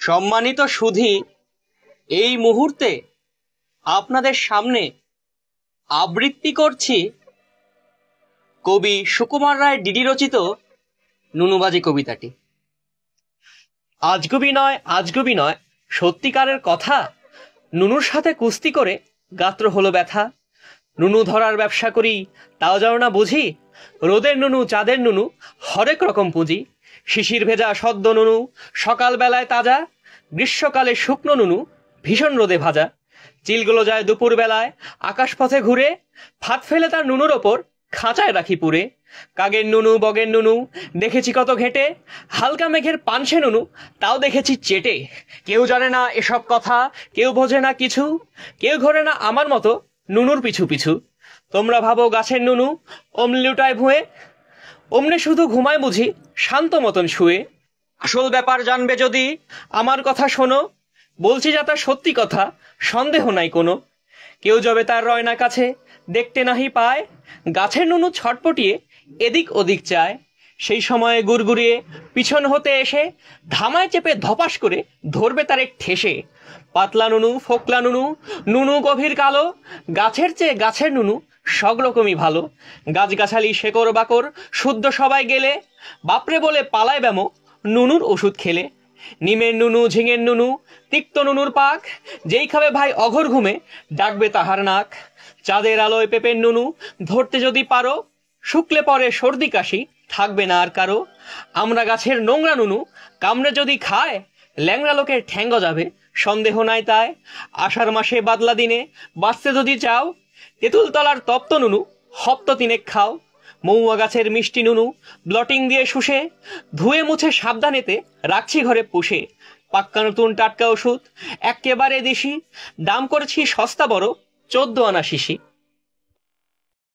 সম্মানিত সুধী, এই মুহূর্তে আপনাদের সামনে আবৃত্তি করছি কবি সুকুমার রায় ডিডি রচিত নুনুবাজি কবিতাটি। আজগুবি নয় সত্যিকারের কথা, নুনুর সাথে কুস্তি করে গাত্র হলো ব্যথা। নুনু ধরার ব্যবসা করি তাও যেন না বুঝি, রোদের নুনু চাঁদের নুনু হরেক রকম পুঁজি। শিশির ভেজা সদ্য নুনু সকালবেলায় তাজা, গ্রীষ্মকালে শুকনো নুনু ভীষণ রোদে ভাজা। চিলগুলো যায় দুপুর বেলায় আকাশ পথে ঘুরে, ফাঁদ ফেলে তার নুনুর ওপর খাঁচায় রাখি পুরে। কাগের নুনু বগের নুনু দেখেছি কত ঘেটে, হালকা মেঘের পানসে নুনু তাও দেখেছি চেটে। কেউ জানে না এসব কথা, কেউ বোঝে না কিছু, কেউ ঘোরে না আমার মতো নুনুর পিছু পিছু। তোমরা ভাবো গাছের নুনু অমনি লুটায় ভুঁয়ে, অমনি শুধু ঘুমায় বুঝি শান্ত মতন শুয়ে। আসল ব্যাপার জানবে যদি আমার কথা শোনো, বলছি যা তা সত্যি কথা, সন্দেহ নাই কোনো। কেউ যবে তার রয়না কাছে দেখতে নাহি পায়, গাছের নুনু ছটপটিয়ে এদিক ওদিক চায়। সেই সময়ে গুড়গুড়িয়ে পিছন হতে এসে ধামায় চেপে ধপাস করে ধরবে তার এক ঠেসে। পাতলা নুনু ফোকলা নুনু নুনু গভীর কালো, গাছের চেয়ে গাছের নুনু সব রকমই ভালো। গাছগাছালি শেকড় বাকড় শুদ্ধ সবাই গেলে, বাপরে বলে পালায় ব্যামো নুনুর ওষুধ খেলে। নিমের নুনু ঝিঙের নুনু তিক্ত নুনুর পাক, যেই খাবে ভাই অঘর ঘুমে ডাকবে তাহার নাক। চাঁদের আলোয় পেঁপের নুনু ধরতে যদি পারো, শুকলে পরে সর্দি কাশি থাকবে না আর কারো। আমরা গাছের নোংরা নুনু কামড়ে যদি খায়, ল্যাংড়া লোকের ঠ্যাঙ্গ যাবে সন্দেহ নাই তাই। আষাঢ় মাসে বাদলা দিনে বাঁচতে যদি চাও, তেঁতুল তলার তপ্ত নুনু হপ্ত তিনেক খাও। মৌয়া গাছের মিষ্টি নুনু ব্লটিং দিয়ে শুষে, ধুয়ে মুছে সাবধানেতে রাখছি ঘরে পুষে। পাক্কা নতুন টাটকা ওষুধ এক্কেবারে দেশি, দাম করেছি সস্তা বড় 14 আনা শিশি।